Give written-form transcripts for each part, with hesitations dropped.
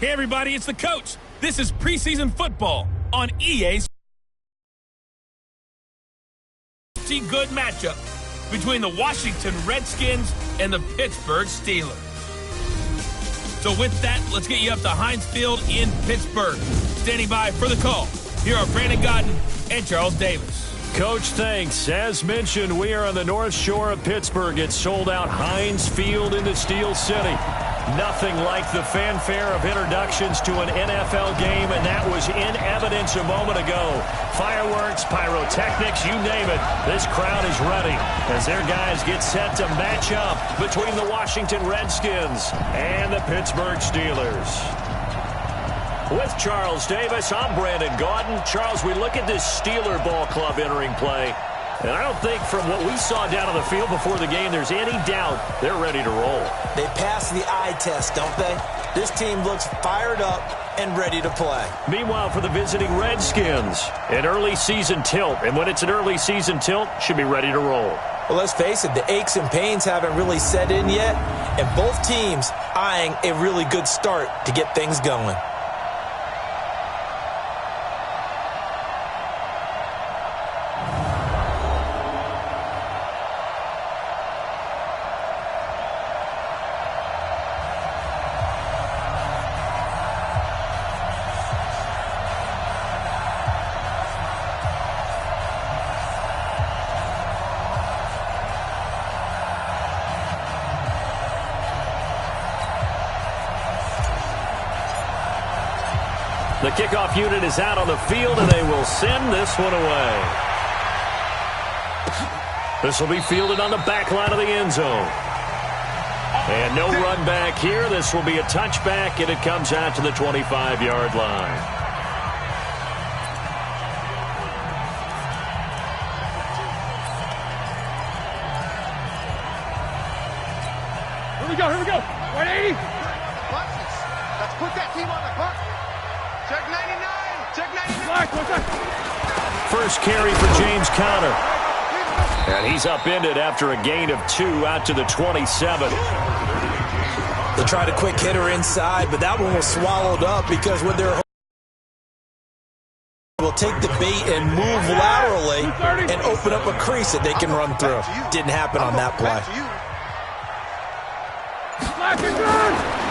Hey, everybody, it's the coach. This is preseason football on EA. Good matchup between the Washington Redskins and the Pittsburgh Steelers. So with that, let's get you up to Heinz Field in Pittsburgh. Standing by for the call, here are Brandon Godden and Charles Davis. Coach, thanks. As mentioned, we are on the North Shore of Pittsburgh. It's sold out Heinz Field in the Steel City. Nothing like the fanfare of introductions to an NFL game, and that was in evidence a moment ago. Fireworks, pyrotechnics, you name it. This crowd is ready as their guys get set to match up between the Washington Redskins and the Pittsburgh Steelers. With Charles Davis, I'm Brandon Gaudin. Charles, we look at this Steeler ball club entering play, and I don't think from what we saw down on the field before the game there's any doubt they're ready to roll. They passed the eye test, don't they? This team looks fired up and ready to play. Meanwhile, for the visiting Redskins, an early season tilt, and when it's an early season tilt, should be ready to roll. Well, let's face it, the aches and pains haven't really set in yet, and both teams eyeing a really good start to get things going. The kickoff unit is out on the field, and they will send this one away. This will be fielded on the back line of the end zone. And no run back here. This will be a touchback, and it comes out to the 25-yard line. Here we go. 180. Let's put that team on the clock. Check 99. First carry for James Conner. And he's upended after a gain of 2 out to the 27. They tried a quick hitter inside, but that one was swallowed up because when they're will take the bait and move laterally and open up a crease that they can run through. Didn't happen on that play.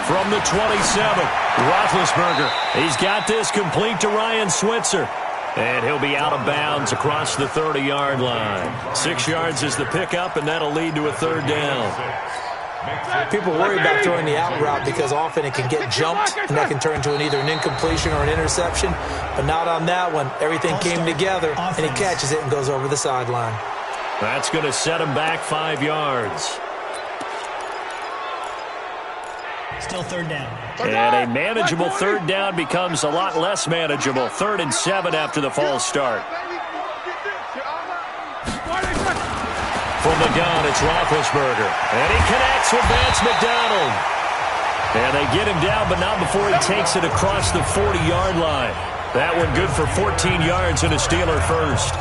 From the 27, Roethlisberger. He's got this complete to Ryan Switzer. And he'll be out of bounds across the 30-yard line. 6 yards is the pickup, and that'll lead to a third down. People worry about throwing the out route because often it can get jumped, and that can turn into either an incompletion or an interception. But not on that one. Everything came together, and he catches it and goes over the sideline. That's going to set him back 5 yards. Still third down. And a manageable third down becomes a lot less manageable. 3rd and 7 after the false start. From the gun, it's Roethlisberger. And he connects with Vance McDonald. And they get him down, but not before he takes it across the 40-yard line. That one good for 14 yards and a Steeler first.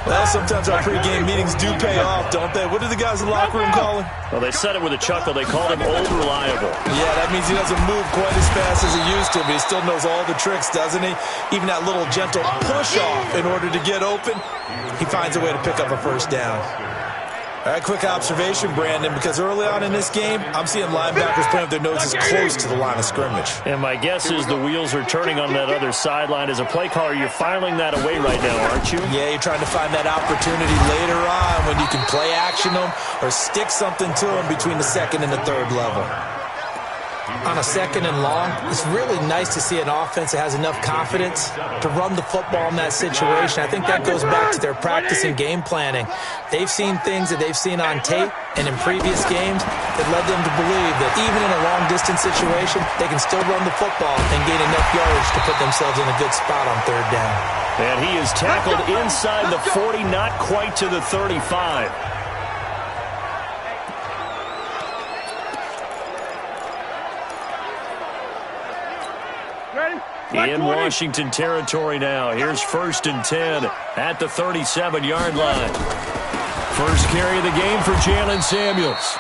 Well, sometimes our pregame meetings do pay off, don't they? What do the guys in the locker room call him? Well, they said it with a chuckle. They called him Old Reliable. Yeah, that means he doesn't move quite as fast as he used to, but he still knows all the tricks, doesn't he? Even that little gentle push-off in order to get open, he finds a way to pick up a first down. All right, quick observation, Brandon, because early on in this game, I'm seeing linebackers playing with their noses close to the line of scrimmage. And my guess is the wheels are turning on that other sideline. As a play caller, you're filing that away right now, aren't you? Yeah, you're trying to find that opportunity later on when you can play action them or stick something to them between the 2nd and the 3rd level. On a 2nd and long, it's really nice to see an offense that has enough confidence to run the football in that situation. I think that goes back to their practice and game planning. They've seen things that they've seen on tape and in previous games that led them to believe that even in a long-distance situation, they can still run the football and gain enough yardage to put themselves in a good spot on 3rd down. And he is tackled inside the 40, not quite to the 35. In Washington territory now. Here's 1st and 10 at the 37-yard line. First carry of the game for Jalen Samuels.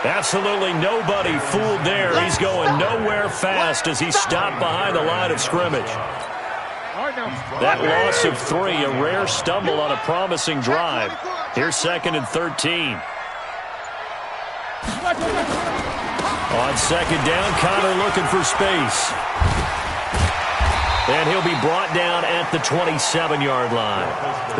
Absolutely nobody fooled there. He's going nowhere fast as he stopped behind the line of scrimmage. That loss of 3, a rare stumble on a promising drive. Here's 2nd and 13. On 2nd down, Connor looking for space. And he'll be brought down at the 27-yard line.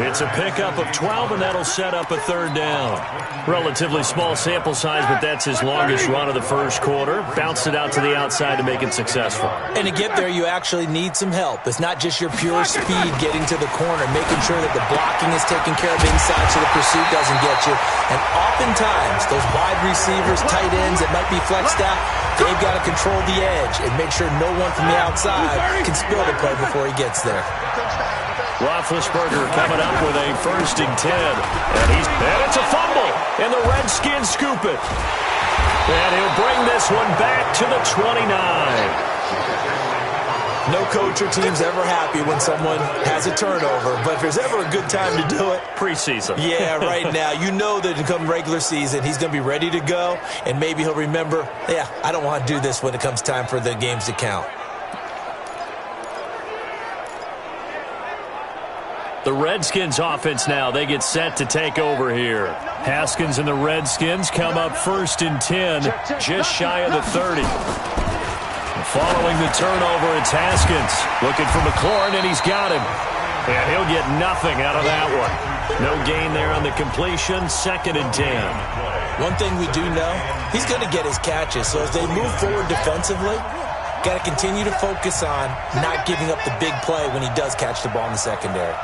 It's a pickup of 12, and that'll set up a 3rd down. Relatively small sample size, but that's his longest run of the first quarter. Bounced it out to the outside to make it successful. And to get there, you actually need some help. It's not just your pure speed getting to the corner, making sure that the blocking is taken care of inside so the pursuit doesn't get you. And oftentimes, those wide receivers, tight ends that might be flexed out, they've got to control the edge and make sure no one from the outside can spill the play before he gets there. Roethlisberger coming up with a 1st and 10. And it's a fumble. And the Redskins scoop it. And he'll bring this one back to the 29. No coach or team's ever happy when someone has a turnover, but if there's ever a good time to do it, preseason. Yeah, right now. You know that come regular season, he's going to be ready to go, and maybe he'll remember, yeah, I don't want to do this when it comes time for the games to count. The Redskins offense now, they get set to take over here. Haskins and the Redskins come up 1st and 10, just shy of the 30. Following the turnover, it's Haskins looking for McLaurin, and he's got him. And he'll get nothing out of that one. No gain there on the completion, 2nd and 10. One thing we do know, he's going to get his catches. So as they move forward defensively, got to continue to focus on not giving up the big play when he does catch the ball in the secondary.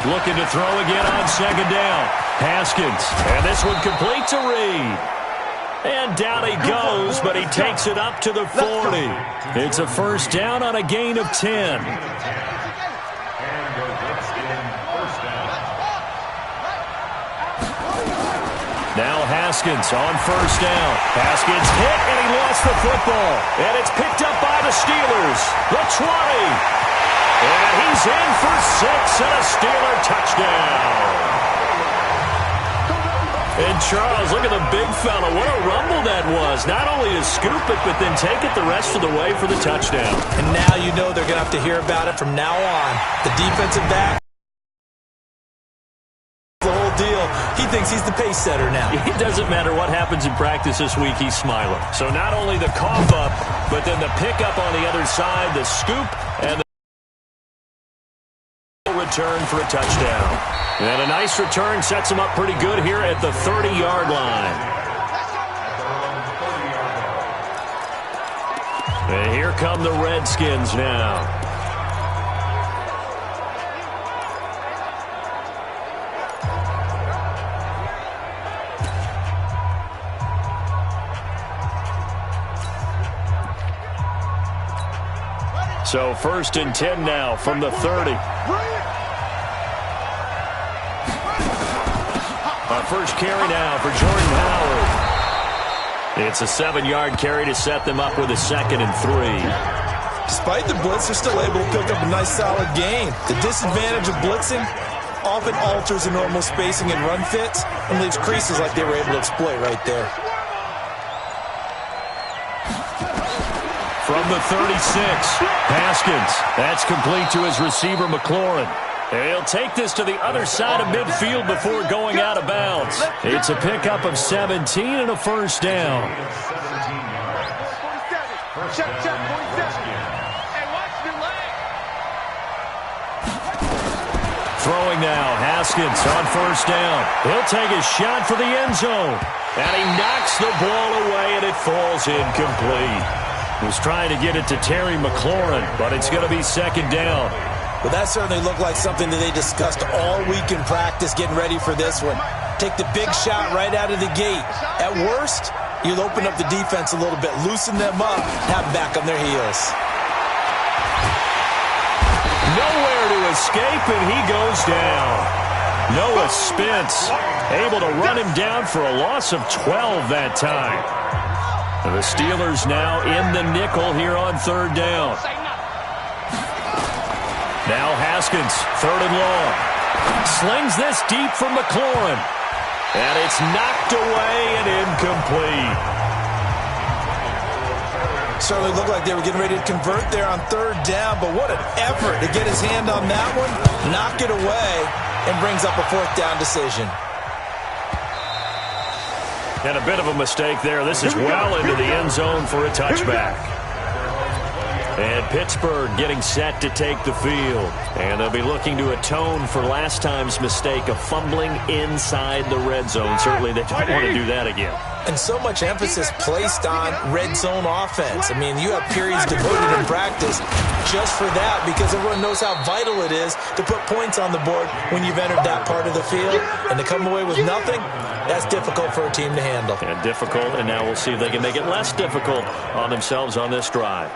Looking to throw again on 2nd down. Haskins, and this one completes a read. And down he goes, but he takes it up to the 40. It's a 1st down on a gain of 10. Now Haskins on 1st down. Haskins hit, and he lost the football. And it's picked up by the Steelers. The 20. And he's in for 6 and a Steeler touchdown. And Charles, look at the big fella. What a rumble that was. Not only to scoop it, but then take it the rest of the way for the touchdown. And now you know they're going to have to hear about it from now on. The defensive back, the whole deal. He thinks he's the pace setter now. It doesn't matter what happens in practice this week, he's smiling. So not only the cough up, but then the pickup on the other side, the scoop, and the return for a touchdown. And a nice return sets him up pretty good here at the 30-yard line. And here come the Redskins now. So 1st and 10 now from the 30. Our first carry now for Jordan Howard. It's a 7-yard carry to set them up with a 2nd and 3. Despite the blitz, they're still able to pick up a nice solid gain. The disadvantage of blitzing often alters the normal spacing and run fits and leaves creases like they were able to exploit right there. From the 36, Haskins. That's complete to his receiver, McLaurin. And he'll take this to the other side of midfield before going out of bounds. It's a pickup of 17 and a 1st down. Throwing now, Haskins on 1st down. He'll take a shot for the end zone. And he knocks the ball away, and it falls incomplete. Was trying to get it to Terry McLaurin, but it's going to be 2nd down. Well, that certainly looked like something that they discussed all week in practice, getting ready for this one. Take the big shot right out of the gate. At worst, you'll open up the defense a little bit, loosen them up, have them back on their heels. Nowhere to escape, and he goes down. Noah Spence able to run him down for a loss of 12 that time. The Steelers now in the nickel here on 3rd down. Now Haskins, 3rd and long. Slings this deep from McLaurin. And it's knocked away and incomplete. Certainly looked like they were getting ready to convert there on 3rd down, but what an effort to get his hand on that one, knock it away, and brings up a 4th down decision. And a bit of a mistake there. This is well into the end zone for a touchback. And Pittsburgh getting set to take the field. And they'll be looking to atone for last time's mistake of fumbling inside the red zone. Certainly they don't want to do that again. And so much emphasis placed on red zone offense. I mean, you have periods devoted in practice just for that because everyone knows how vital it is to put points on the board when you've entered that part of the field. And to come away with nothing, that's difficult for a team to handle. And difficult, and now we'll see if they can make it less difficult on themselves on this drive.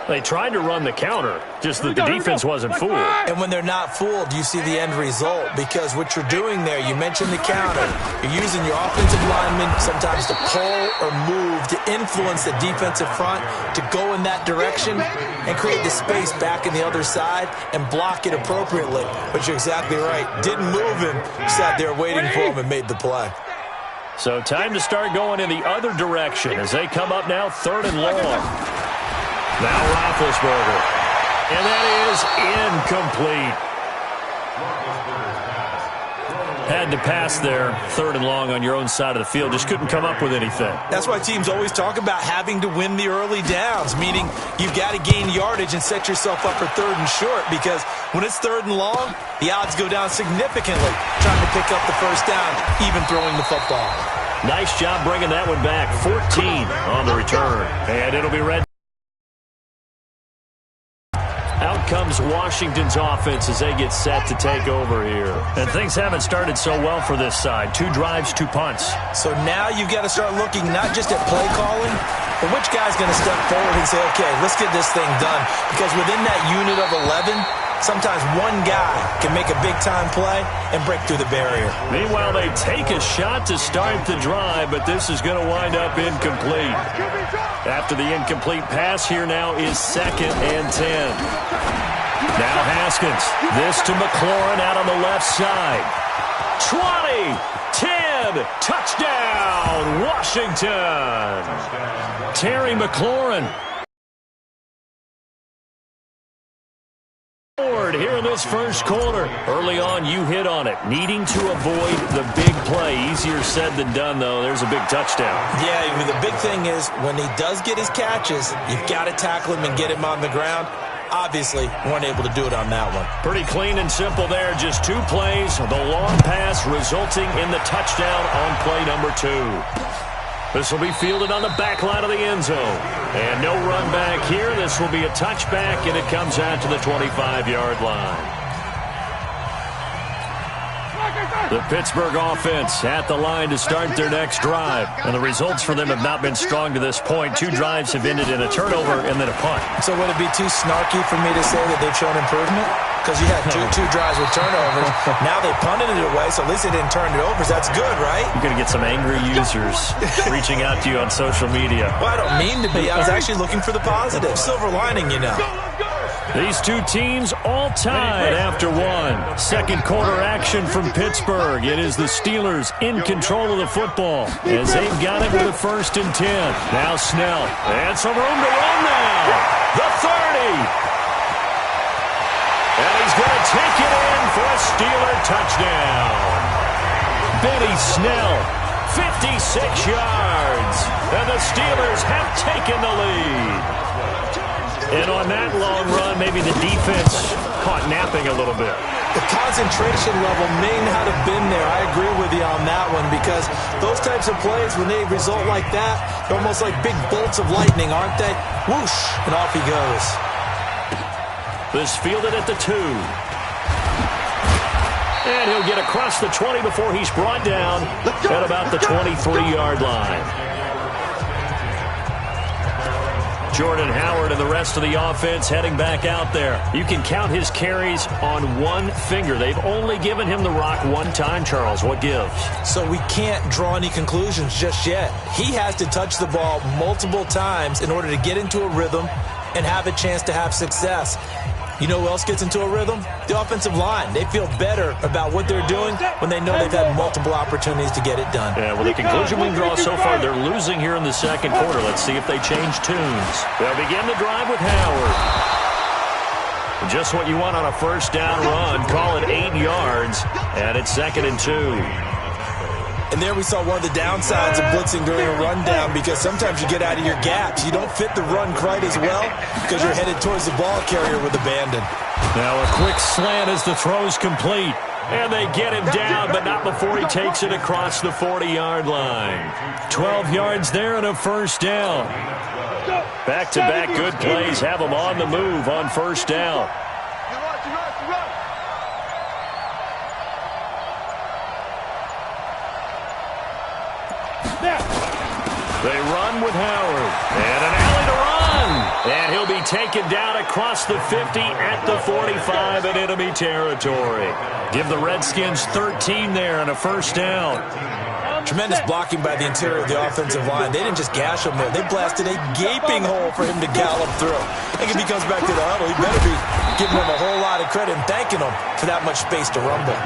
They tried to run the counter, just that the defense wasn't fooled. And when they're not fooled, you see the end result because what you're doing there, you mentioned the counter. You're using your offensive linemen sometimes to pull or move to influence the defensive front to go in that direction and create the space back in the other side and block it appropriately. But you're exactly right. Didn't move him, sat there waiting for him and made the play. So time to start going in the other direction as they come up now 3rd and long. Now Roethlisberger. And that is incomplete. Had to pass there, 3rd and long on your own side of the field. Just couldn't come up with anything. That's why teams always talk about having to win the early downs, meaning you've got to gain yardage and set yourself up for 3rd and short because when it's 3rd and long, the odds go down significantly trying to pick up the 1st down, even throwing the football. Nice job bringing that one back. 14 on the return. And it'll be red. Out comes Washington's offense as they get set to take over here. And things haven't started so well for this side. 2 drives, 2 punts. So now you've got to start looking not just at play calling, but which guy's going to step forward and say, okay, let's get this thing done. Because within that unit of 11, sometimes one guy can make a big-time play and break through the barrier. Meanwhile, they take a shot to start the drive, but this is going to wind up incomplete. After the incomplete pass, here now is 2nd and 10. Now Haskins. This to McLaurin out on the left side. 20, 10, touchdown, Washington. Terry McLaurin. Here in this first quarter. Early on, you hit on it. Needing to avoid the big play. Easier said than done, though. There's a big touchdown. Yeah, I mean, the big thing is when he does get his catches, you've got to tackle him and get him on the ground. Obviously, weren't able to do it on that one. Pretty clean and simple there. Just 2 plays. The long pass resulting in the touchdown on play number 2. This will be fielded on the back line of the end zone. And no run back here. This will be a touchback, and it comes out to the 25-yard line. The Pittsburgh offense at the line to start their next drive. And the results for them have not been strong to this point. 2 drives have ended in a turnover and then a punt. So would it be too snarky for me to say that they've shown improvement? Because you had two drives with turnovers. Now they punted it away, so at least they didn't turn it over. That's good, right? You're going to get some angry users reaching out to you on social media. Well, I don't mean to be. I was actually looking for the positive. Silver lining, you know. These 2 teams all tied after 1. Second quarter action from Pittsburgh. It is the Steelers in control of the football as they've got it with a 1st and 10. Now Snell. And some room to run now. The 30. And he's going to take it in for a Steeler touchdown. Benny Snell, 56 yards. And the Steelers have taken the lead. And on that long run, maybe the defense caught napping a little bit. The concentration level may not have been there. I agree with you on that one because those types of plays, when they result like that, they're almost like big bolts of lightning, aren't they? Whoosh, and off he goes. This fielded at the 2. And he'll get across the 20 before he's brought down at about the 23-yard line. Jordan Howard and the rest of the offense heading back out there. You can count his carries on 1 finger. They've only given him the rock 1 time, Charles. What gives? So we can't draw any conclusions just yet. He has to touch the ball multiple times in order to get into a rhythm and have a chance to have success. You know who else gets into a rhythm? The offensive line. They feel better about what they're doing when they know they've had multiple opportunities to get it done. Yeah, well, the conclusion we can draw so far, they're losing here in the second quarter. Let's see if they change tunes. They'll begin the drive with Howard. Just what you want on a first down run. Call it 8 yards, and it's 2nd and 2. And there we saw one of the downsides of blitzing during a rundown, because sometimes you get out of your gaps. You don't fit the run quite as well because you're headed towards the ball carrier with abandon. Now a quick slant as the throw's complete. And they get him down, but not before he takes it across the 40-yard line. 12 yards there and a first down. Back-to-back good plays have them on the move on first down. They run with Howard. And an alley to run. And he'll be taken down across the 50 at the 45 in enemy territory. Give the Redskins 13 there and a first down. Tremendous blocking by the interior of the offensive line. They didn't just gash him there. They blasted a gaping hole for him to gallop through. I think if he comes back to the huddle, he better be giving him a whole lot of credit and thanking him for that much space to rumble.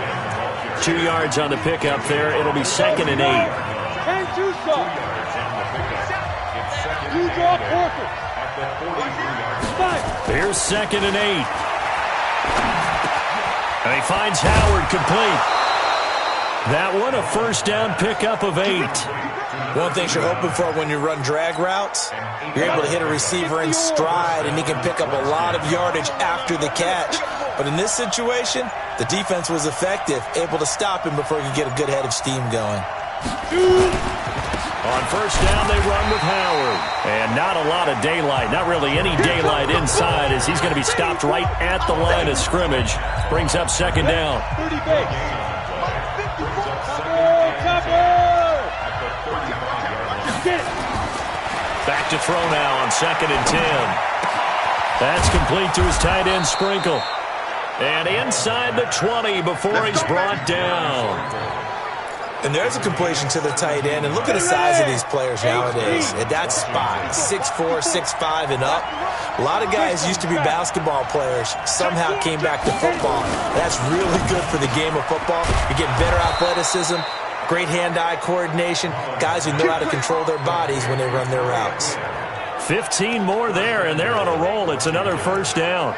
2 yards on the pickup there. It'll be 2nd and 8. And two shots. You draw Porter. Here's 2nd and 8. And he finds Howard complete. That one a first down pickup of 8. One thing you're hoping for when you run drag routes, you're able to hit a receiver in stride, and he can pick up a lot of yardage after the catch. But in this situation, the defense was effective, able to stop him before he could get a good head of steam going. On first down, they run with Howard. And not a lot of daylight, not really any daylight inside, as he's going to be stopped right at the line of scrimmage. Brings up 2nd down. Back to throw now on 2nd and 10. That's complete to his tight end, Sprinkle. And inside the 20 before he's brought down. And there's a completion to the tight end. And look at the size of these players nowadays. At that spot, 6'4", 6'5", and up. A lot of guys used to be basketball players, somehow came back to football. That's really good for the game of football. You're getting better athleticism, great hand-eye coordination, guys who know how to control their bodies when they run their routes. 15 more there, and they're on a roll. It's another first down.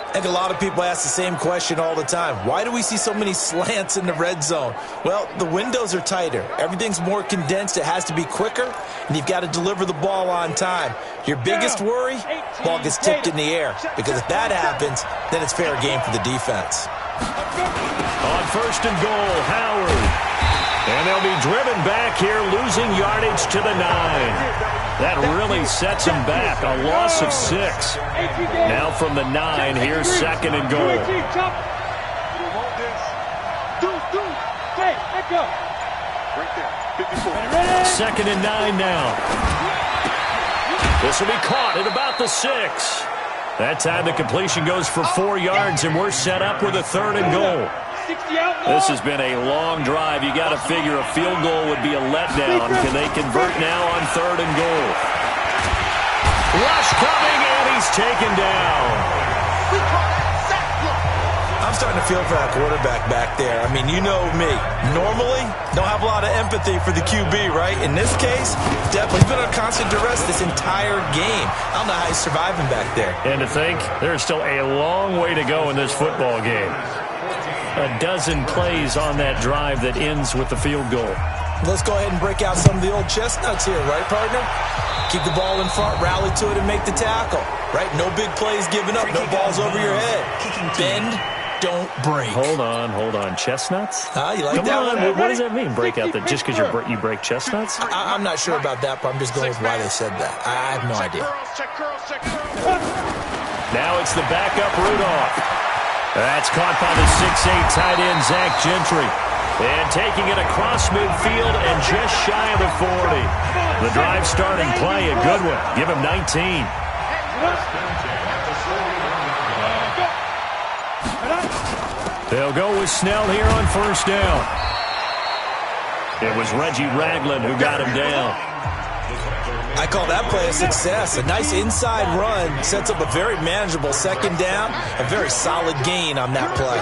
I think a lot of people ask the same question all the time. Why do we see so many slants in the red zone? Well, the windows are tighter. Everything's more condensed. It has to be quicker, and you've got to deliver the ball on time. Your biggest worry, ball gets tipped in the air, because if that happens, then it's fair game for the defense. On first and goal, Howard. And they'll be driven back here, losing yardage to the 9. That really sets him back. A loss of 6. Now from the 9, here's 2nd and goal. 2nd and 9 now. This will be caught at about the 6. That time the completion goes for 4 yards, and we're set up with a 3rd and goal. This has been a long drive. You got to figure a field goal would be a letdown. Can they convert now on 3rd and goal? Rush coming, and he's taken down. I'm starting to feel for that quarterback back there. I mean, you know me. Normally, don't have a lot of empathy for the QB, right? In this case, definitely been under constant duress this entire game. I don't know how he's surviving back there. And to think, there's still a long way to go in this football game. A dozen plays on that drive that ends with the field goal. Let's go ahead and break out some of the old chestnuts here, right, partner? Keep the ball in front, rally to it, and make the tackle, right? No big plays given up, no balls over your head. Bend, don't break. Hold on. Chestnuts? You like Come that on, one? what does that mean? Break out the just because you break chestnuts? I'm not sure about that, but I'm just going with why they said that. I have no idea. Now it's the backup Rudolph. That's caught by the 6'8" tight end, Zach Gentry. And taking it across midfield and just shy of the 40. The drive starting play, a good one. Give him 19. They'll go with Snell here on first down. It was Reggie Ragland who got him down. I call that play a success. A nice inside run sets up a very manageable second down, a very solid gain on that play.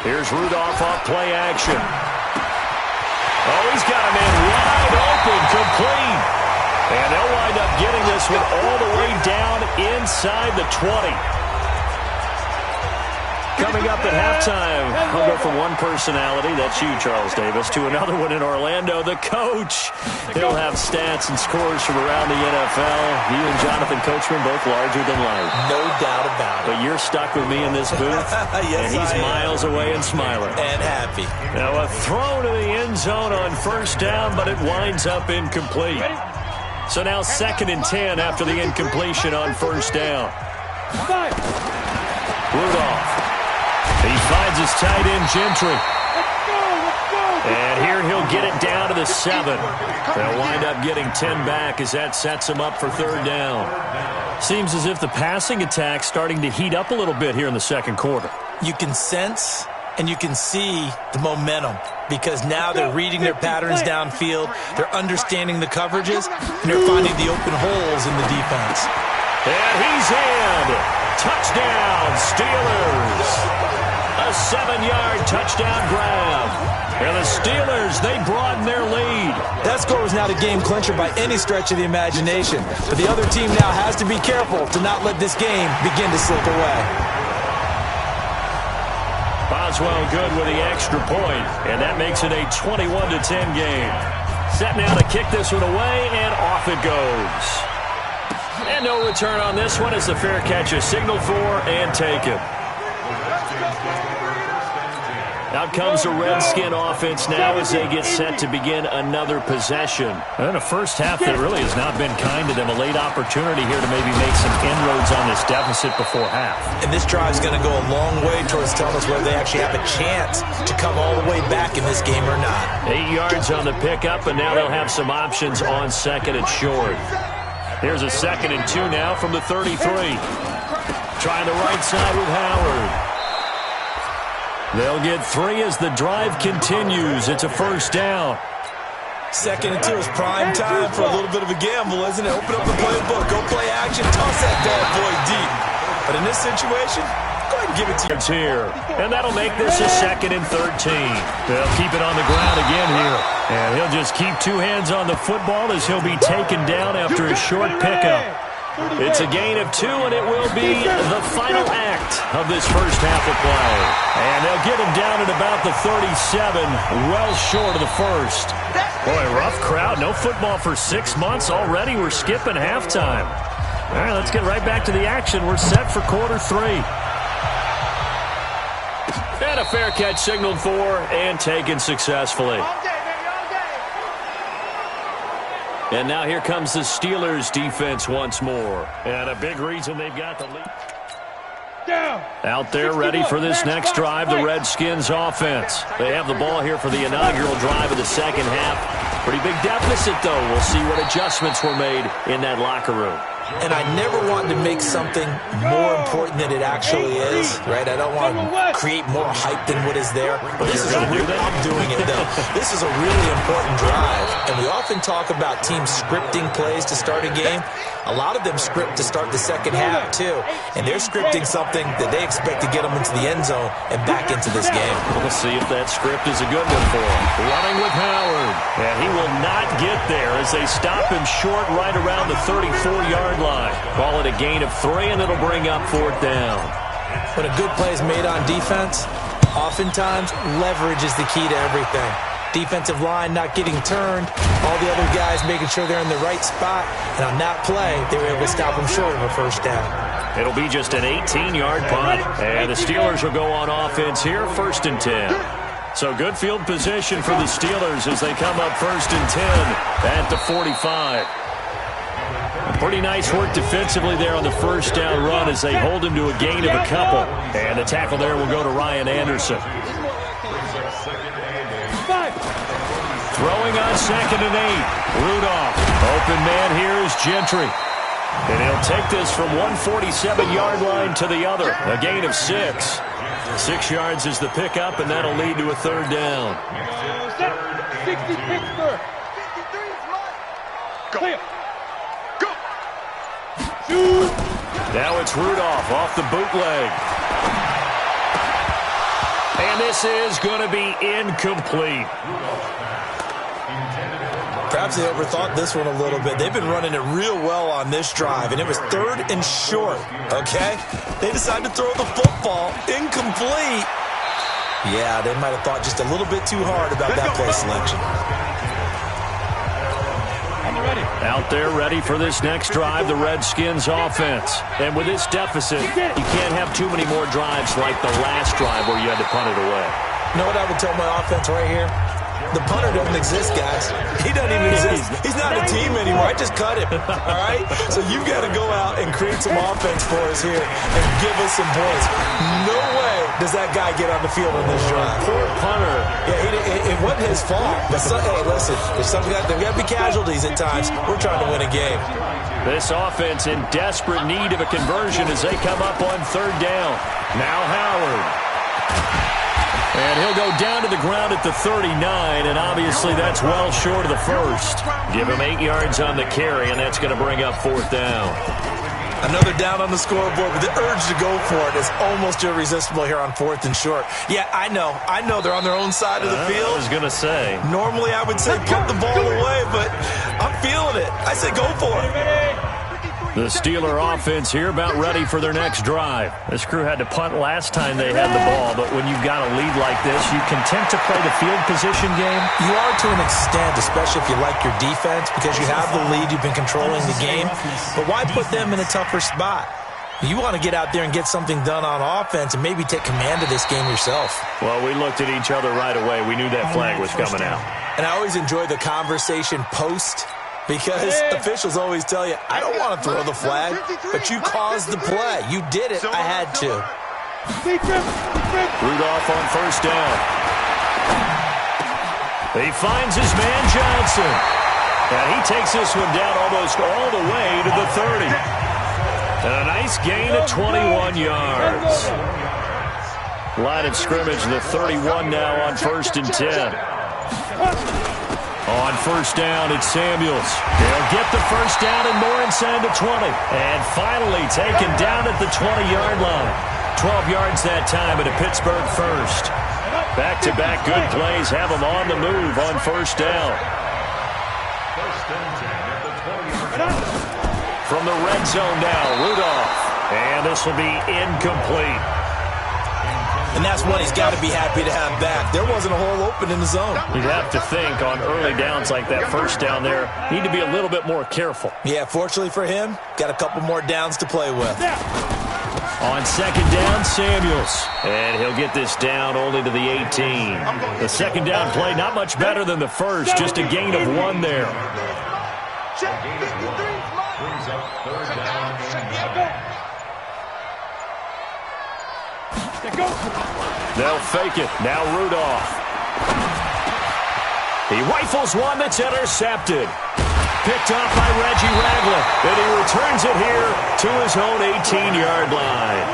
Here's Rudolph off play action. Oh, he's got him in wide open, complete. And they'll wind up getting this one all the way down inside the 20. Coming up at halftime, I'll go from one personality, that's you, Charles Davis, to another one in Orlando, the coach. He'll have stats and scores from around the NFL. You and Jonathan Coachman both larger than life. No doubt about it. But you're stuck with me in this booth, yes, and he's miles away and smiling. And happy. Now a throw to the end zone on first down, but it winds up incomplete. So now 2nd and 10 after the incompletion on first down. Rudolph. He finds his tight end, Gentry. And here he'll get it down to the 7. They'll wind up getting 10 back as that sets him up for 3rd down. Seems as if the passing attack's starting to heat up a little bit here in the second quarter. You can sense and you can see the momentum because now they're reading their patterns downfield, they're understanding the coverages, and they're finding the open holes in the defense. And he's in. Touchdown, Steelers. A 7-yard touchdown grab. And the Steelers, they broaden their lead. That score was not a game clincher by any stretch of the imagination. But the other team now has to be careful to not let this game begin to slip away. Boswell good with the extra point, and that makes it a 21-10 game. Set now to kick this one away, and off it goes. And no return on this one as the fair catch is signaled for and taken. Out comes the Redskin offense now as they get set to begin another possession. And a first half that really has not been kind to them. A late opportunity here to maybe make some inroads on this deficit before half. And this drive's going to go a long way towards telling us whether they actually have a chance to come all the way back in this game or not. 8 yards on the pickup, and now they'll have some options on 2nd and short. Here's a 2nd and 2 now from the 33. Trying the right side with Howard. They'll get 3 as the drive continues. It's a first down. 2nd and 2 is prime time for a little bit of a gamble, isn't it? Open up the playbook, go play action, toss that bad boy deep. But in this situation, go ahead and give it to you. It's here, and that'll make this a 2nd and 13. They'll keep it on the ground again here. And he'll just keep 2 hands on the football as he'll be taken down after a short pickup. It's a gain of 2, and it will be the final act of this first half of play. And they'll get him down at about the 37, well short of the first. Boy, rough crowd. No football for 6 months already. We're skipping halftime. All right, let's get right back to the action. We're set for quarter 3. And a fair catch signaled for and taken successfully. And now here comes the Steelers defense once more. And a big reason they've got the lead. Out there ready for this next drive, the Redskins offense. They have the ball here for the inaugural drive of the second half. Pretty big deficit, though. We'll see what adjustments were made in that locker room. And I never want to make something more important than it actually is, right? I don't want to create more hype than what is there. But this is I'm doing it, though. This is a really important drive. And we often talk about teams scripting plays to start a game. A lot of them script to start the second half, too. And they're scripting something that they expect to get them into the end zone and back into this game. We'll see if that script is a good one for him. Running with Howard. And he will not get there as they stop him short right around the 34-yard line. Call it a gain of 3, and it'll bring up 4th down. When a good play is made on defense, oftentimes leverage is the key to everything. Defensive line not getting turned, all the other guys making sure they're in the right spot, and on that play, they were able to stop them short of a first down. It'll be just an 18-yard punt, and the Steelers will go on offense here, 1st and 10. So good field position for the Steelers as they come up 1st and 10 at the 45. Pretty nice work defensively there on the first down run as they hold him to a gain of a couple. And the tackle there will go to Ryan Anderson. Throwing on 2nd and 8. Rudolph. Open man here is Gentry. And he'll take this from 147-yard line to the other. A gain of 6. 6 yards is the pickup, and that'll lead to a 3rd down. Go. Go. Shoot. Now it's Rudolph off the bootleg. And this is going to be incomplete. Perhaps they overthought this one a little bit. They've been running it real well on this drive, and it was 3rd and short, okay? They decided to throw the football incomplete. Yeah, they might have thought just a little bit too hard about that play selection. Out there ready for this next drive, the Redskins offense. And with this deficit, you can't have too many more drives like the last drive where you had to punt it away. You know what I would tell my offense right here? The punter doesn't exist, guys. He doesn't even exist. He's not a team anymore. I just cut him, all right? So you've got to go out and create some offense for us here and give us some points. No way does that guy get on the field on this drive. Poor punter. Yeah, it wasn't his fault. But hey, listen, there's got to be casualties at times. We're trying to win a game. This offense in desperate need of a conversion as they come up on 3rd down. Now Howard. And he'll go down to the ground at the 39, and obviously that's well short of the first. Give him 8 yards on the carry, and that's going to bring up 4th down. Another down on the scoreboard, but the urge to go for it is almost irresistible here on 4th and short. Yeah, I know they're on their own side of the field. I was going to say. Normally I would say put the ball away, but I'm feeling it. I say go for it. The Steeler offense here about ready for their next drive. This crew had to punt last time they had the ball, but when you've got a lead like this, you content to play the field position game? You are to an extent, especially if you like your defense, because you have the lead, you've been controlling the game. But why put them in a tougher spot? You want to get out there and get something done on offense and maybe take command of this game yourself. Well, we looked at each other right away. We knew that flag was coming out. And I always enjoy the conversation post, because officials always tell you, I don't want to throw the flag, but you caused the play. You did it. I had to. Rudolph on 1st down. He finds his man Johnson. And he takes this one down almost all the way to the 30. And a nice gain of 21 yards. Line of scrimmage, the 31 now on 1st and 10. On 1st down, it's Samuels. They'll get the 1st down and more inside the 20. And finally taken down at the 20-yard line. 12 yards that time at a Pittsburgh first. Back-to-back good plays have them on the move on 1st down. From the red zone now, Rudolph. And this will be incomplete. And that's one he's got to be happy to have back. There wasn't a hole open in the zone. You'd have to think on early downs like that 1st down there, need to be a little bit more careful. Yeah, fortunately for him, got a couple more downs to play with. On 2nd down, Samuels. And he'll get this down only to the 18. The 2nd down play, not much better than the first, just a gain of 1 there. They'll fake it. Now Rudolph. He rifles one that's intercepted. Picked off by Reggie Ragland. And he returns it here to his own 18-yard line.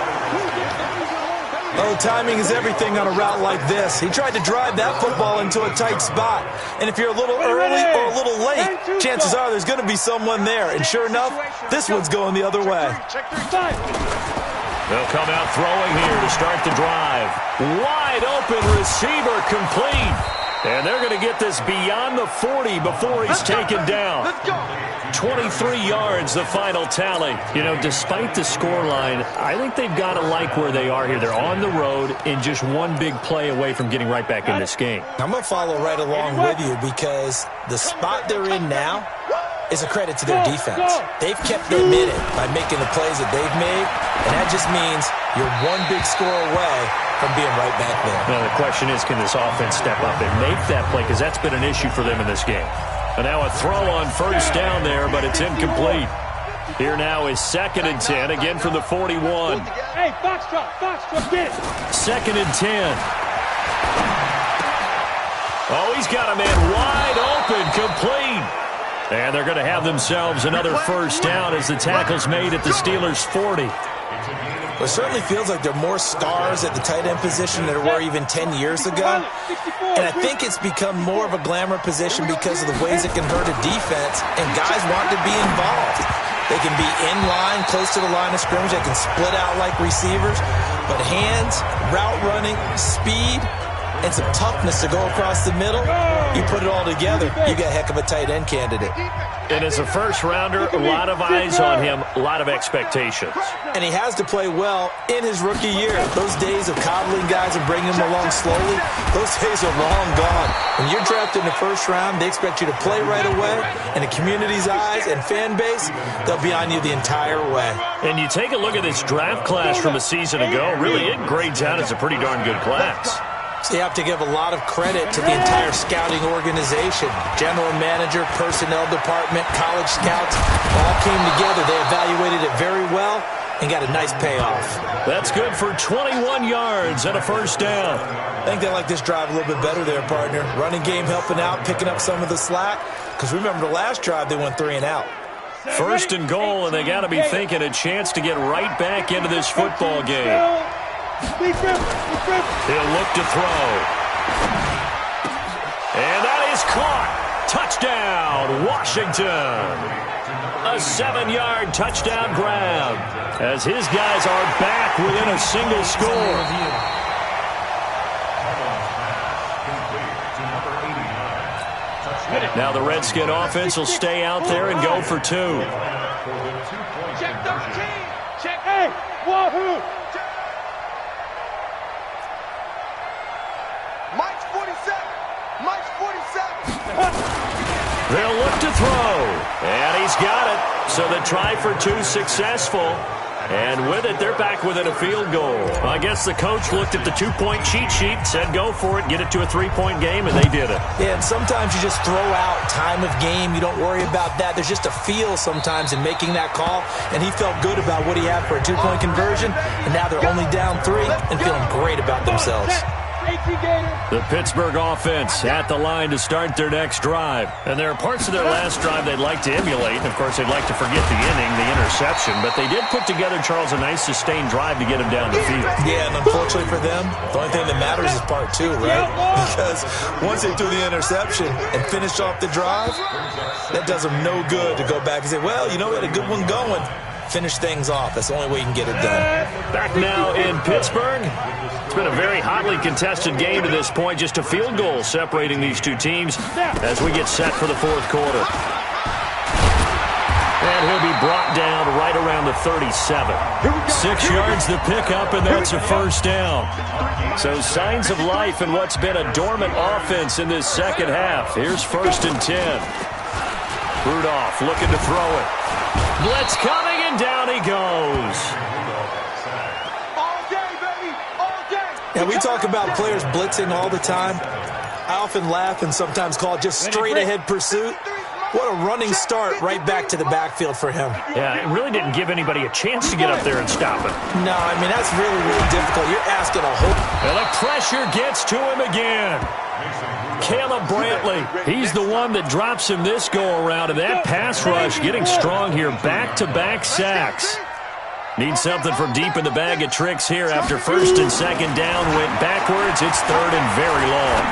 Oh, timing is everything on a route like this. He tried to drive that football into a tight spot. And if you're a little early or a little late, chances are there's going to be someone there. And sure enough, this one's going the other way. They'll come out throwing here to start the drive. Wide open receiver complete. And they're going to get this beyond the 40 before he's taken down. 23 yards, the final tally. You know, despite the scoreline, I think they've got to like where they are here. They're on the road and just one big play away from getting right back in this game. I'm going to follow right along with you because the spot they're in now is a credit to their defense. They've kept them in it by making the plays that they've made, and that just means you're one big score away from being right back there. Now the question is, can this offense step up and make that play? Because that's been an issue for them in this game. And now a throw on 1st down there, but it's incomplete. Here now is 2nd and 10, again from the 41. Hey, Foxtrot, get it. 2nd and 10. Oh, he's got a man wide open, complete. And they're going to have themselves another 1st down as the tackle's made at the Steelers' 40. Well, it certainly feels like there are more stars at the tight end position than there were even 10 years ago. And I think it's become more of a glamour position because of the ways it can hurt a defense, and guys want to be involved. They can be in line, close to the line of scrimmage. They can split out like receivers. But hands, route running, speed, and some toughness to go across the middle, you put it all together, you got a heck of a tight end candidate. And as a first-rounder, a lot of eyes on him, a lot of expectations. And he has to play well in his rookie year. Those days of coddling guys and bringing them along slowly, those days are long gone. When you're drafted in the first round, they expect you to play right away. And the community's eyes and fan base, they'll be on you the entire way. And you take a look at this draft class from a season ago, really it grades out as a pretty darn good class. So you have to give a lot of credit to the entire scouting organization. General manager, personnel department, college scouts, all came together. They evaluated it very well and got a nice payoff. That's good for 21 yards and a first down. I think they like this drive a little bit better there, partner. Running game helping out, picking up some of the slack. Because remember the last drive, they went 3 and out. First and goal, and they got to be thinking a chance to get right back into this football game. He'll look to throw. And that is caught. Touchdown, Washington. A 7-yard touchdown grab as his guys are back within a single score. Now the Redskin offense will stay out there and go for 2. Check 13. Check 8. Wahoo. Mike's 47. Mike's 47. They'll look to throw. And he's got it. So the try for 2 successful. And with it, they're back within a field goal. I guess the coach looked at the 2-point cheat sheet, said go for it, get it to a 3-point game, and they did it. Yeah, and sometimes you just throw out time of game. You don't worry about that. There's just a feel sometimes in making that call, and he felt good about what he had for a 2-point conversion, and now they're only down 3 and feeling great about themselves. The Pittsburgh offense at the line to start their next drive. And there are parts of their last drive they'd like to emulate. Of course, they'd like to forget the inning, the interception. But they did put together, Charles, a nice sustained drive to get him down the field. Yeah, and unfortunately for them, the only thing that matters is part 2, right? Because once they threw the interception and finished off the drive, that does them no good to go back and say, well, you know, we had a good one going. Finish things off. That's the only way you can get it done. Back now in Pittsburgh. It's been a very hotly contested game to this point. Just a field goal separating these two teams as we get set for the fourth quarter. And he'll be brought down right around the 37. 6 yards the pickup, and that's a first down. So signs of life in what's been a dormant offense in this second half. Here's 1st and 10. Rudolph looking to throw it. Blitz coming, and down he goes. All day, baby. All day. And we talk about players blitzing all the time. I often laugh and sometimes call it just straight-ahead pursuit. What a running start right back to the backfield for him. Yeah, it really didn't give anybody a chance to get up there and stop it. No, I mean, that's really, really difficult. You're asking a whole... And the pressure gets to him again. Caleb Brantley, he's the one that drops him this go-around, and that pass rush getting strong here. Back-to-back sacks. Need something from deep in the bag of tricks here after 1st and 2nd down. Went backwards. It's 3rd and very long.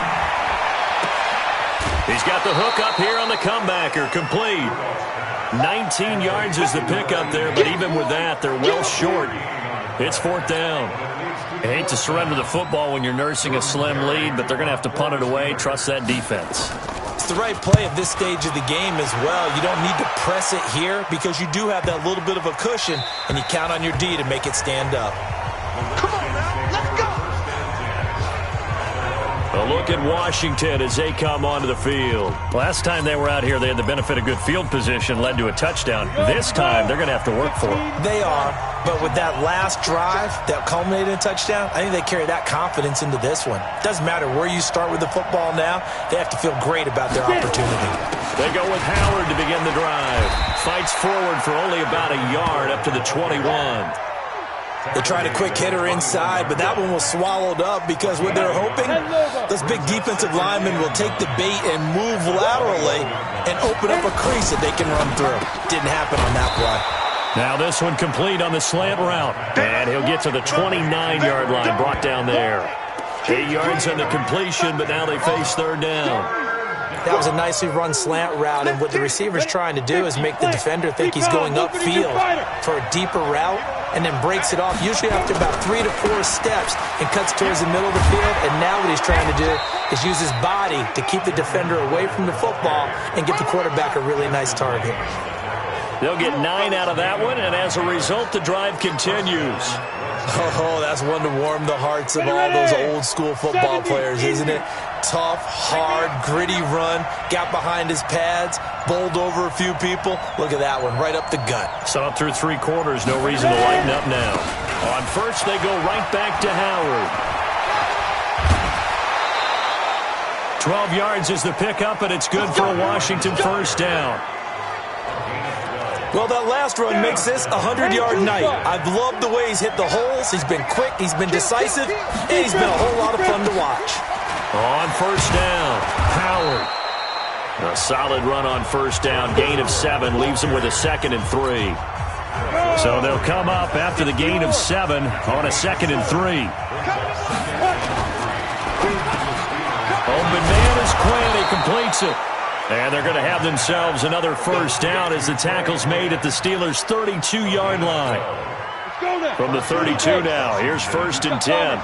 He's got the hook up here on the comebacker. Complete. 19 yards is the pickup there, but even with that, they're well short. It's 4th down. I hate to surrender the football when you're nursing a slim lead, but they're going to have to punt it away. Trust that defense. It's the right play at this stage of the game as well. You don't need to press it here because you do have that little bit of a cushion, and you count on your D to make it stand up. Come on now, let's go. A look at Washington as they come onto the field. Last time they were out here, they had the benefit of good field position, led to a touchdown. This time, they're going to have to work for it. They are, but with that last drive that culminated in a touchdown, I think they carry that confidence into this one. It doesn't matter where you start with the football now. They have to feel great about their opportunity. They go with Howard to begin the drive. Fights forward for only about a yard up to the 21. They tried a quick hitter inside, but that one was swallowed up because what they're hoping, those big defensive linemen will take the bait and move laterally and open up a crease that they can run through. Didn't happen on that play. Now this one complete on the slant route. And he'll get to the 29-yard line, brought down there. 8 yards on the completion, but now they face third down. That was a nicely run slant route, and what the receiver's trying to do is make the defender think he's going upfield for a deeper route and then breaks it off, usually after about 3 to 4 steps, and cuts towards the middle of the field. And now what he's trying to do is use his body to keep the defender away from the football and give the quarterback a really nice target. They'll get 9 out of that one, and as a result, the drive continues. Oh, that's one to warm the hearts of all those old-school football players, isn't it? Tough, hard, gritty run, got behind his pads, bowled over a few people. Look at that one, right up the gut. Saw it through 3 quarters, no reason to lighten up now. On first, they go right back to Howard. 12 yards is the pickup, and it's good for a Washington first down. Well, that last run makes this a 100-yard night. I've loved the way he's hit the holes. He's been quick, he's been decisive, and he's been a whole lot of fun to watch. On first down, Howard. A solid run on first down, gain of 7, leaves him with a 2nd and 3. So they'll come up after the gain of 7 on a 2nd and 3. Open man is Quinn, he completes it. And they're going to have themselves another first down as the tackle's made at the Steelers' 32-yard line. From the 32 now, here's 1st and 10.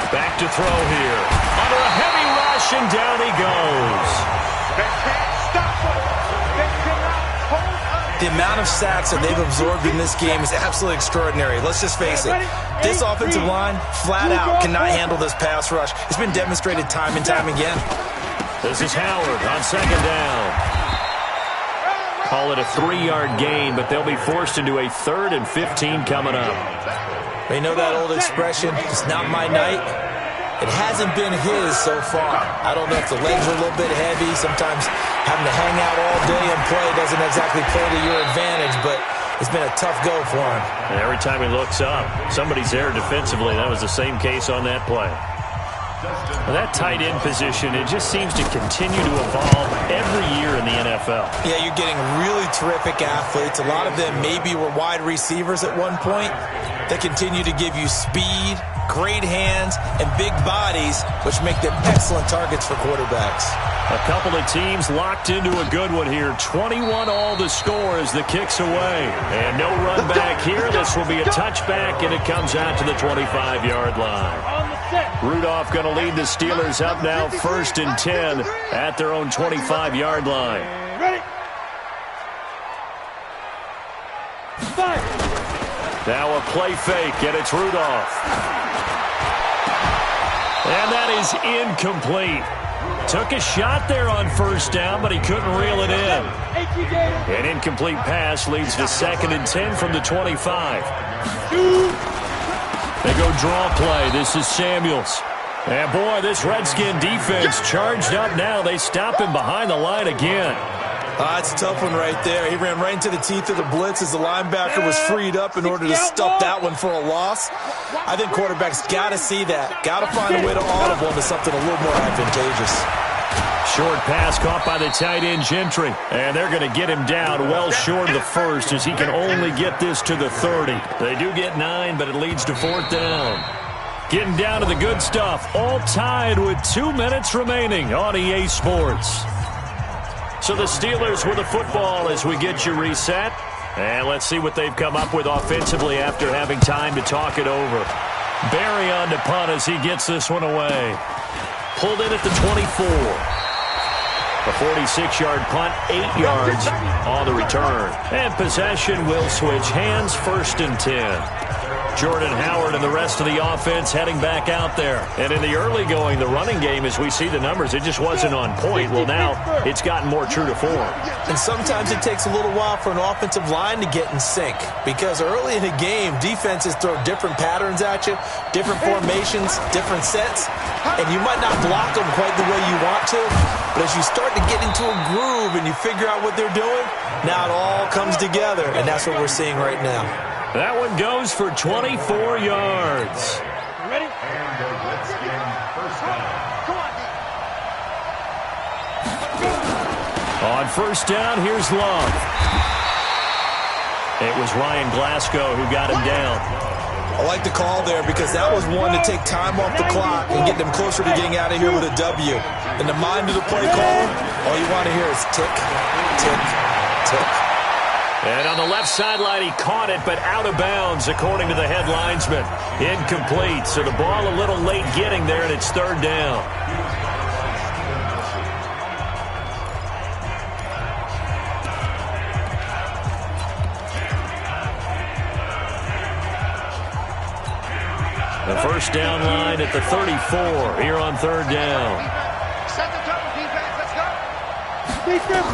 Back to throw here. Under a heavy rush, and down he goes. The amount of sacks that they've absorbed in this game is absolutely extraordinary. Let's just face it. This offensive line, flat out, cannot handle this pass rush. It's been demonstrated time and time again. This is Howard on 2nd down. Call it a 3-yard gain, but they'll be forced into a 3rd and 15 coming up. You know that old expression, it's not my night? It hasn't been his so far. I don't know if the legs are a little bit heavy. Sometimes having to hang out all day and play doesn't exactly play to your advantage, but it's been a tough go for him. And every time he looks up, somebody's there defensively. That was the same case on that play. Well, that tight end position, it just seems to continue to evolve every year in the NFL. Yeah, you're getting really terrific athletes. A lot of them maybe were wide receivers at one point. They continue to give you speed, great hands, and big bodies, which make them excellent targets for quarterbacks. A couple of teams locked into a good one here. 21 all the score as the kick's away. And no run back here. This will be a touchback, and it comes out to the 25-yard line. Rudolph going to lead the Steelers up now 1st and 10 at their own 25-yard line. Ready? Now a play fake, and it's Rudolph. And that is incomplete. Took a shot there on first down, but he couldn't reel it in. An incomplete pass leads to 2nd and 10 from the 25. They go draw play. This is Samuels. And boy, this Redskin defense charged up now. They stop him behind the line again. That's a tough one right there. He ran right into the teeth of the blitz as the linebacker was freed up in order to stuff that one for a loss. I think quarterbacks got to see that. Got to find a way to audible into something a little more advantageous. Short pass caught by the tight end Gentry. And they're going to get him down well short of the first as he can only get this to the 30. They do get 9, but it leads to 4th down. Getting down to the good stuff. All tied with 2 minutes remaining on EA Sports. So the Steelers with the football as we get you reset. And let's see what they've come up with offensively after having time to talk it over. Barry on to punt as he gets this one away. Pulled in at the 24. A 46-yard punt, 8 yards on the return. And possession will switch hands, 1st and 10. Jordan Howard and the rest of the offense heading back out there. And in the early going, the running game, as we see the numbers, it just wasn't on point. Well, now it's gotten more true to form. And sometimes it takes a little while for an offensive line to get in sync, because early in the game, defenses throw different patterns at you, different formations, different sets, and you might not block them quite the way you want to, but as you start to get into a groove and you figure out what they're doing, now it all comes together, and that's what we're seeing right now. That one goes for 24 yards. Ready? On first down, here's Love. It was Ryan Glasgow who got him down. I like the call there because that was one to take time off the clock and get them closer to getting out of here with a W. In the mind of the play caller, all you want to hear is tick, tick, tick. And on the left sideline, he caught it, but out of bounds, according to the head linesman. Incomplete, so the ball a little late getting there, and it's third down. The first down line at the 34 here on third down. Set the double defense. Let's go. Defense.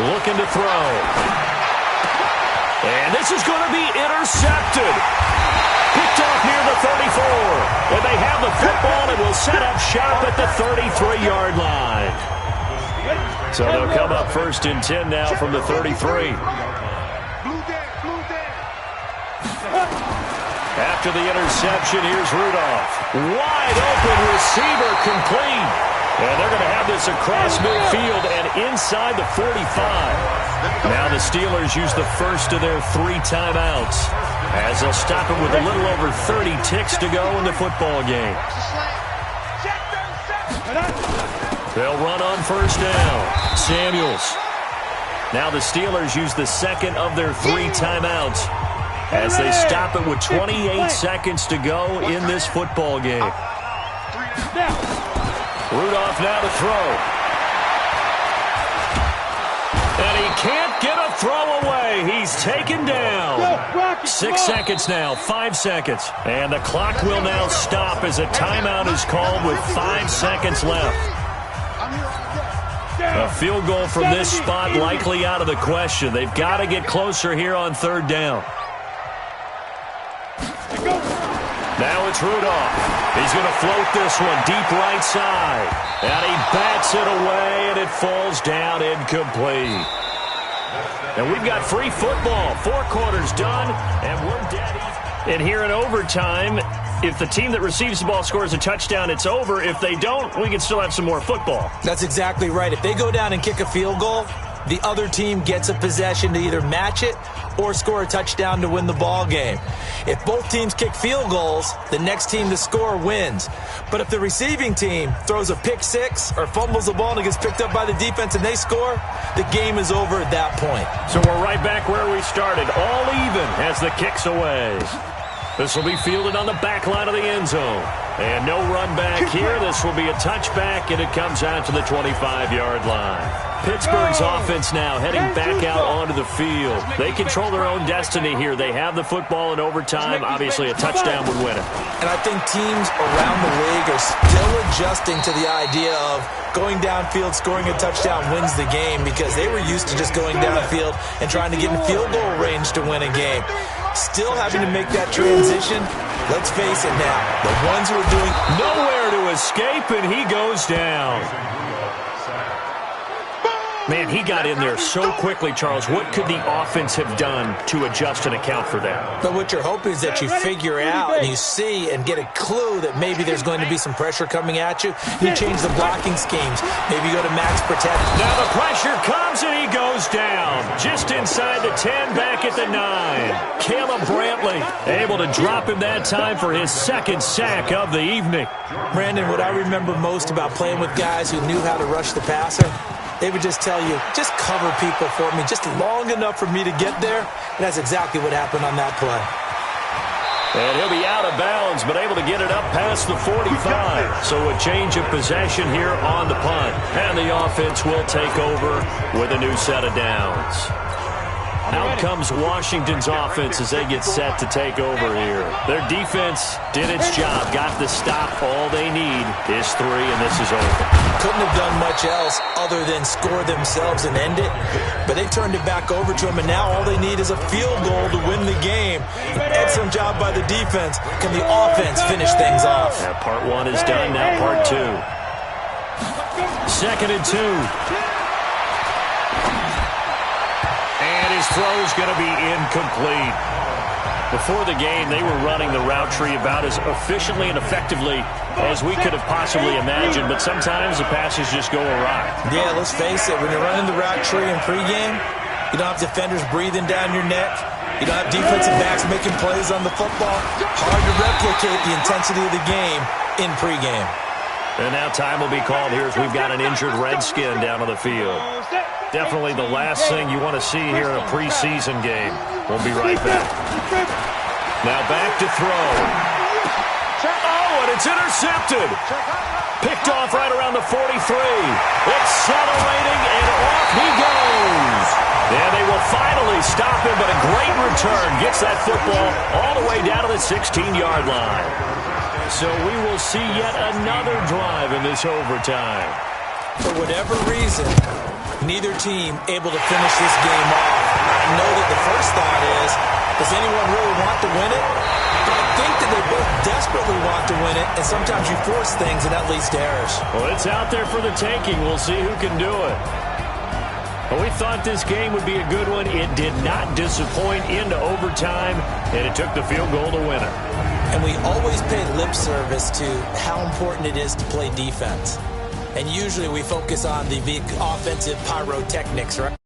Looking to throw. And this is going to be intercepted. Picked off near the 34. And they have the football and will set up shop at the 33-yard line. So they'll come up first and 10 now from the 33. After the interception, here's Rudolph. Wide open receiver, complete. And they're going to have this across midfield and inside the 45. Now the Steelers use the first of their 3 timeouts as they'll stop it with a little over 30 ticks to go in the football game. They'll run on first down. Samuels. Now the Steelers use the second of their 3 timeouts as they stop it with 28 seconds to go in this football game. Rudolph now to throw. And he can't get a throw away. He's taken down. 6 seconds now, 5 seconds. And the clock will now stop as a timeout is called with 5 seconds left. A field goal from this spot likely out of the question. They've got to get closer here on third down. Now it's Rudolph. He's going to float this one deep right side. And he bats it away, and it falls down incomplete. And we've got free football. 4 quarters done, and we're dead. And here in overtime, if the team that receives the ball scores a touchdown, it's over. If they don't, we can still have some more football. That's exactly right. If they go down and kick a field goal, the other team gets a possession to either match it or score a touchdown to win the ball game. If both teams kick field goals, the next team to score wins. But if the receiving team throws a pick six or fumbles the ball and it gets picked up by the defense and they score, the game is over at that point. So we're right back where we started, all even as the kick's away. This will be fielded on the back line of the end zone. And no run back here. This will be a touchback, and it comes out to the 25-yard line. Pittsburgh's offense now heading back out onto the field. They control their own destiny here. They have the football in overtime. Obviously, a touchdown would win it. And I think teams around the league are still adjusting to the idea of going downfield, scoring a touchdown wins the game because they were used to just going downfield and trying to get in field goal range to win a game. Still having to make that transition. Let's face it now, the ones who are doing nowhere to escape, and he goes down. Man, he got in there so quickly, Charles. What could the offense have done to adjust and account for that? But what you're hoping is that you figure out and you see and get a clue that maybe there's going to be some pressure coming at you. You change the blocking schemes. Maybe you go to max protect. Now the pressure comes and he goes down. Just inside the 10, back at the 9. Caleb Brantley able to drop him that time for his second sack of the evening. Brandon, what I remember most about playing with guys who knew how to rush the passer, they would just tell you, just cover people for me, just long enough for me to get there. And that's exactly what happened on that play. And he'll be out of bounds, but able to get it up past the 45. So a change of possession here on the punt. And the offense will take over with a new set of downs. Out comes Washington's offense as they get set to take over here. Their defense did its job, got the stop. All they need is 3, and this is over. Couldn't have done much else other than score themselves and end it. But they turned it back over to them, and now all they need is a field goal to win the game. Excellent job by the defense. Can the offense finish things off? That part 1 is done, now part 2. 2nd and 2. His throw is going to be incomplete. Before the game, they were running the route tree about as efficiently and effectively as we could have possibly imagined, but sometimes the passes just go awry. Yeah, let's face it, when you're running the route tree in pregame, you don't have defenders breathing down your neck. You don't have defensive backs making plays on the football. Hard to replicate the intensity of the game in pregame. And now time will be called here as we've got an injured Redskin down on the field. Definitely the last thing you want to see here in a preseason game. We'll be right back. Now back to throw. Oh, and it's intercepted. Picked off right around the 43. Accelerating, and off he goes. And they will finally stop him, but a great return. Gets that football all the way down to the 16-yard line. So we will see yet another drive in this overtime. For whatever reason, neither team able to finish this game off. I know that the first thought is, does anyone really want to win it? But I think that they both desperately want to win it, and sometimes you force things, and that leads to errors. Well, it's out there for the taking. We'll see who can do it. But we thought this game would be a good one. It did not disappoint into overtime, and it took the field goal to win it. And we always pay lip service to how important it is to play defense. And usually we focus on the big offensive pyrotechnics, right?